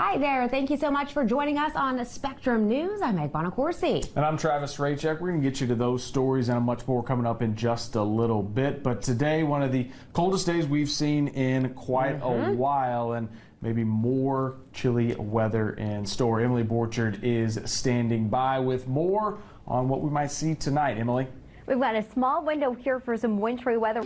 Hi there. Thank you so much for joining us on Spectrum News. I'm Meg Bonacorsi. And I'm Travis Raycheck. We're going to get you to those stories and much more coming up in just a little bit. But today, one of the coldest days we've seen in quite a while, and maybe more chilly weather in store. Emily Borchard is standing by with more on what we might see tonight. Emily? We've got a small window here for some wintry weather.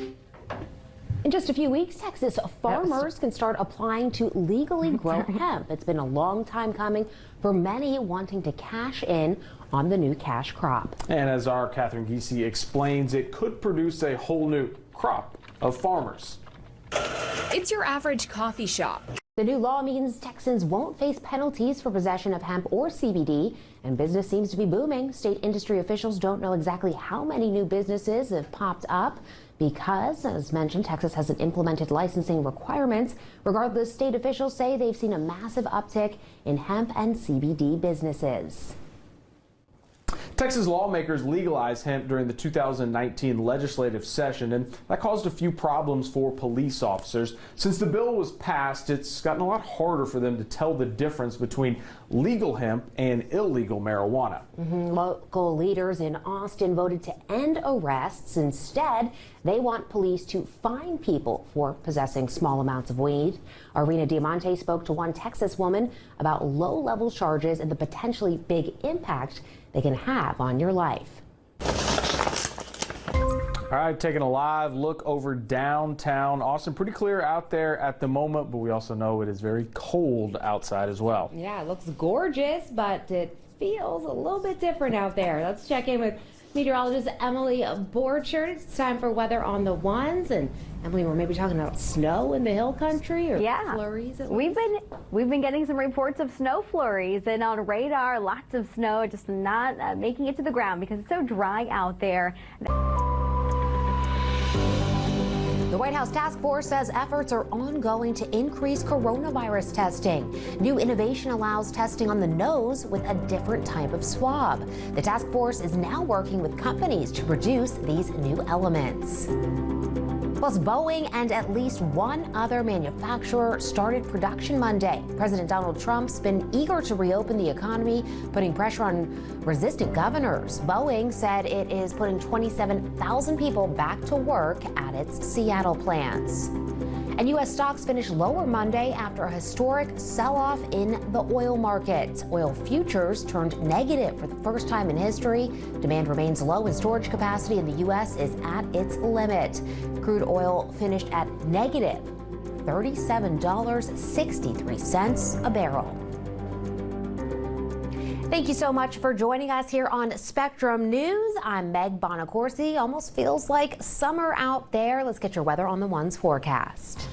In just a few weeks, Texas farmers can start applying to legally grow hemp. It's been a long time coming for many wanting to cash in on the new cash crop. And as our Catherine Giese explains, it could produce a whole new crop of farmers. It's your average coffee shop. The new law means Texans won't face penalties for possession of hemp or CBD, and business seems to be booming. State industry officials don't know exactly how many new businesses have popped up because, as mentioned, Texas hasn't implemented licensing requirements. Regardless, state officials say they've seen a massive uptick in hemp and CBD businesses. Texas lawmakers legalized hemp during the 2019 legislative session, and that caused a few problems for police officers. Since the bill was passed, it's gotten a lot harder for them to tell the difference between legal hemp and illegal marijuana. Local leaders in Austin voted to end arrests. Instead, they want police to fine people for possessing small amounts of weed. Arena Diamante spoke to one Texas woman about low-level charges and the potentially big impact they can have on your life. All right, taking a live look over downtown Austin. Pretty clear out there at the moment, but we also know it is very cold outside as well. Yeah, it looks gorgeous, but it feels a little bit different out there. Let's check in with meteorologist Emily Borchard. It's time for weather on the ones. And Emily, we're maybe talking about snow in the hill country or flurries. We've been getting some reports of snow flurries, and on radar, lots of snow just not making it to the ground because it's so dry out there. The White House task force says efforts are ongoing to increase coronavirus testing. New innovation allows testing on the nose with a different type of swab. The task force is now working with companies to produce these new elements. Plus, Boeing and at least one other manufacturer started production Monday. President Donald Trump's been eager to reopen the economy, putting pressure on resistant governors. Boeing said it is putting 27,000 people back to work at its Seattle plants. And U.S. stocks finished lower Monday after a historic sell-off in the oil market. Oil futures turned negative for the first time in history. Demand remains low and storage capacity in the U.S. is at its limit. Crude oil finished at negative $37.63 a barrel. Thank you so much for joining us here on Spectrum News. I'm Meg Bonacorsi. Almost feels like summer out there. Let's get your weather on the ones forecast.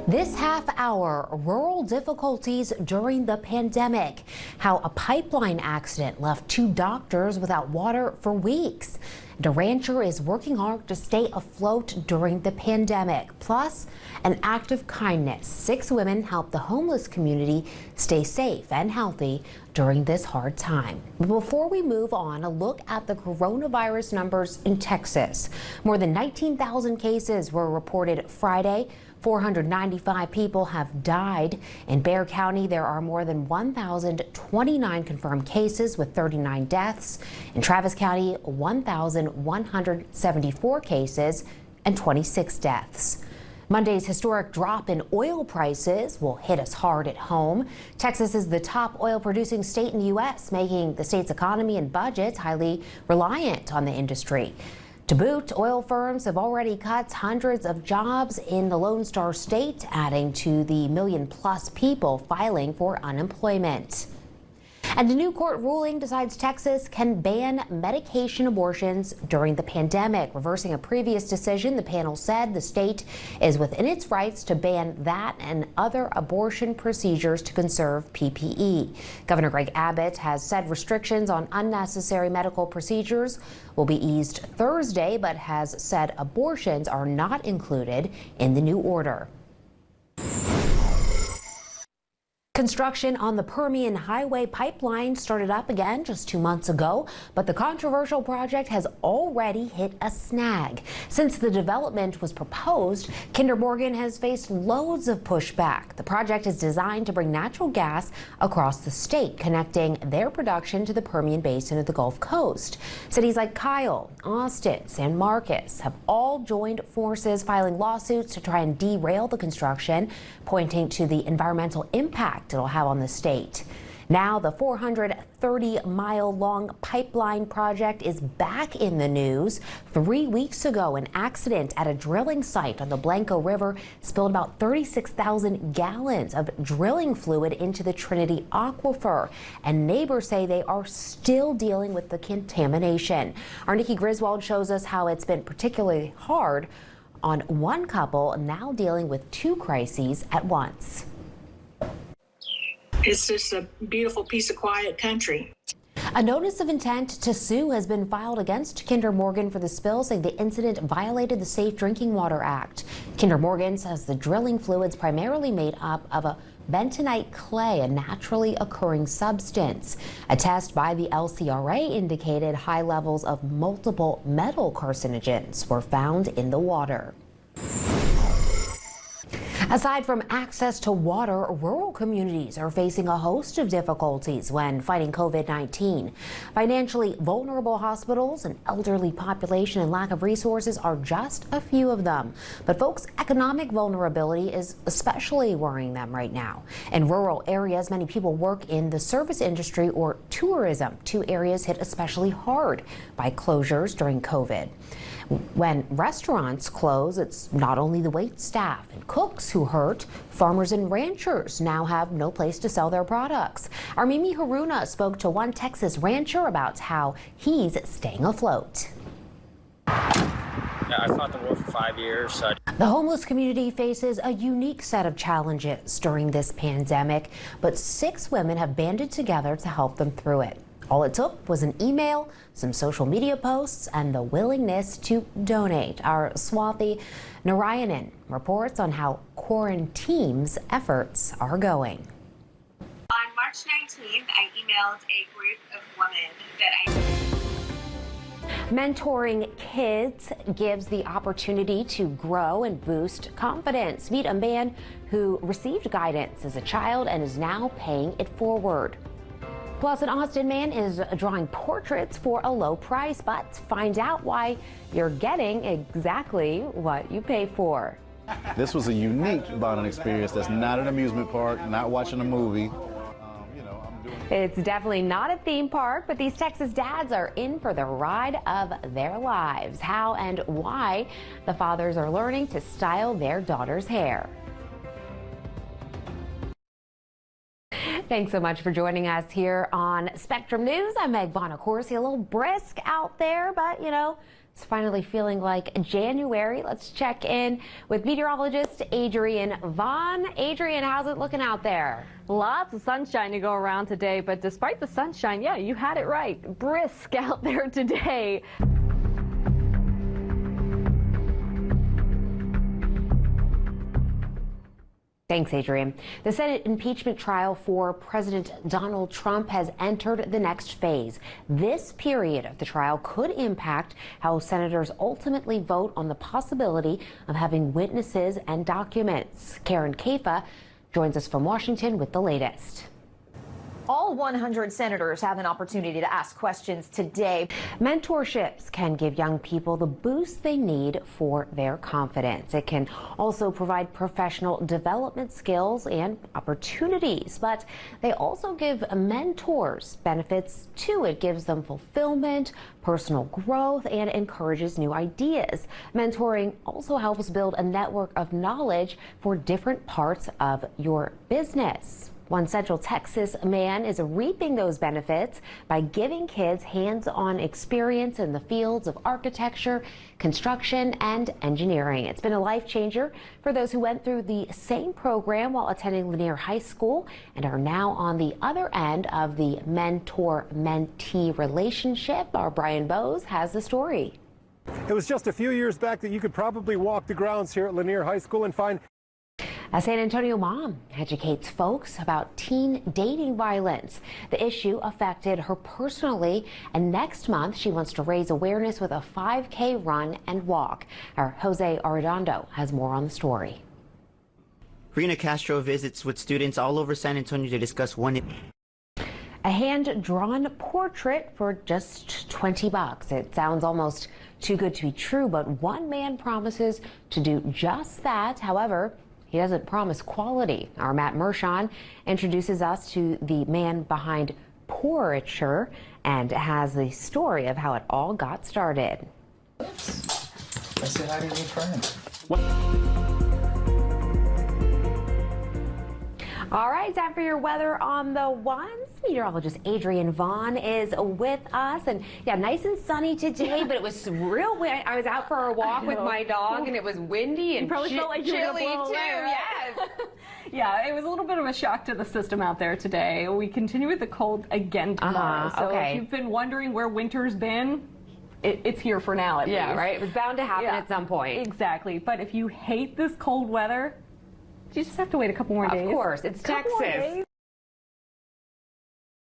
This half hour, rural difficulties during the pandemic. How a pipeline accident left 2 doctors without water for weeks. And a rancher is working hard to stay afloat during the pandemic. Plus, an act of kindness. 6 women helped the homeless community stay safe and healthy during this hard time. But before we move on, a look at the coronavirus numbers in Texas. More than 19,000 cases were reported Friday. 495 people have died. In Bexar County, there are more than 1,029 confirmed cases with 39 deaths. In Travis County, 1,174 cases and 26 deaths. Monday's historic drop in oil prices will hit us hard at home. Texas is the top oil-producing state in the U.S., making the state's economy and budgets highly reliant on the industry. To boot, oil firms have already cut hundreds of jobs in the Lone Star State, adding to the million-plus people filing for unemployment. And a new court ruling decides Texas can ban medication abortions during the pandemic. Reversing a previous decision, the panel said the state is within its rights to ban that and other abortion procedures to conserve PPE. Governor Greg Abbott has said restrictions on unnecessary medical procedures will be eased Thursday, but has said abortions are not included in the new order. Construction on the Permian Highway pipeline started up again just 2 months ago, but the controversial project has already hit a snag. Since the development was proposed, Kinder Morgan has faced loads of pushback. The project is designed to bring natural gas across the state, connecting their production to the Permian Basin of the Gulf Coast. Cities like Kyle, Austin, San Marcos have all joined forces filing lawsuits to try and derail the construction, pointing to the environmental impact it'll have on the state. Now the 430-mile-long pipeline project is back in the news. 3 weeks ago, an accident at a drilling site on the Blanco River spilled about 36,000 gallons of drilling fluid into the Trinity Aquifer, and neighbors say they are still dealing with the contamination. Our Nikki Griswold shows us how it's been particularly hard on one couple now dealing with two crises at once. It's just a beautiful piece of quiet country. A notice of intent to sue has been filed against Kinder Morgan for the spill, saying the incident violated the Safe Drinking Water Act. Kinder Morgan says the drilling fluid's primarily made up of a bentonite clay, a naturally occurring substance. A test by the LCRA indicated high levels of multiple metal carcinogens were found in the water. Aside from access to water, rural communities are facing a host of difficulties when fighting COVID-19. Financially vulnerable hospitals, an elderly population, and lack of resources are just a few of them. But folks' economic vulnerability is especially worrying them right now. In rural areas, many people work in the service industry or tourism, two areas hit especially hard by closures during COVID. When restaurants close, it's not only the wait staff and cooks who hurt. Farmers and ranchers now have no place to sell their products. Our Mimi Haruna spoke to one Texas rancher about how he's staying afloat. I fought the war for 5 years. The homeless community faces a unique set of challenges during this pandemic, but 6 women have banded together to help them through it. All it took was an email, some social media posts, and the willingness to donate. Our Swathi Narayanan reports on how Quarantine's efforts are going. On March 19th, I emailed a group of women that Mentoring kids gives the opportunity to grow and boost confidence. Meet a man who received guidance as a child and is now paying it forward. Plus, an Austin man is drawing portraits for a low price, but find out why you're getting exactly what you pay for. This was a unique bonding experience. That's not an amusement park, not watching a movie. It's definitely not a theme park, but these Texas dads are in for the ride of their lives. How and why the fathers are learning to style their daughter's hair. Thanks so much for joining us here on Spectrum News. I'm Meg Bonacorsi. A little brisk out there, but you know, it's finally feeling like January. Let's check in with meteorologist Adrienne Vaughn. Adrienne, how's it looking out there? Lots of sunshine to go around today, but despite the sunshine, yeah, you had it right. Brisk out there today. Thanks, Adrienne. The Senate impeachment trial for President Donald Trump has entered the next phase. This period of the trial could impact how senators ultimately vote on the possibility of having witnesses and documents. Karen Kafa joins us from Washington with the latest. All 100 senators have an opportunity to ask questions today. Mentorships can give young people the boost they need for their confidence. It can also provide professional development skills and opportunities, but they also give mentors benefits too. It gives them fulfillment, personal growth, and encourages new ideas. Mentoring also helps build a network of knowledge for different parts of your business. One Central Texas man is reaping those benefits by giving kids hands-on experience in the fields of architecture, construction, and engineering. It's been a life changer for those who went through the same program while attending Lanier High School and are now on the other end of the mentor-mentee relationship. Our Brian Bowes has the story. It was just a few years back that you could probably walk the grounds here at Lanier High School and find A San Antonio mom educates folks about teen dating violence. The issue affected her personally, and next month she wants to raise awareness with a 5K run and walk. Our Jose Arredondo has more on the story. Rena Castro visits with students all over San Antonio to discuss one. A hand-drawn portrait for just $20. It sounds almost too good to be true, but one man promises to do just that. However, he doesn't promise quality. Our Matt Mershon introduces us to the man behind Portraiture and has the story of how it all got started. Oops. I said hi to your friend. All right, time for your weather on the ones. Meteorologist Adrian Vaughn is with us, and yeah, nice and sunny today, but it was real windy. I was out for a walk with my dog, and it was windy and you probably felt like you were gonna chilly blow too. away, right? Yes. Yeah, it was a little bit of a shock to the system out there today. We continue with the cold again tomorrow. So if you've been wondering where winter's been, it's here for now at least. Yeah, right? It was bound to happen at some point. Exactly. But if you hate this cold weather, you just have to wait a couple more days. Of course, it's Texas.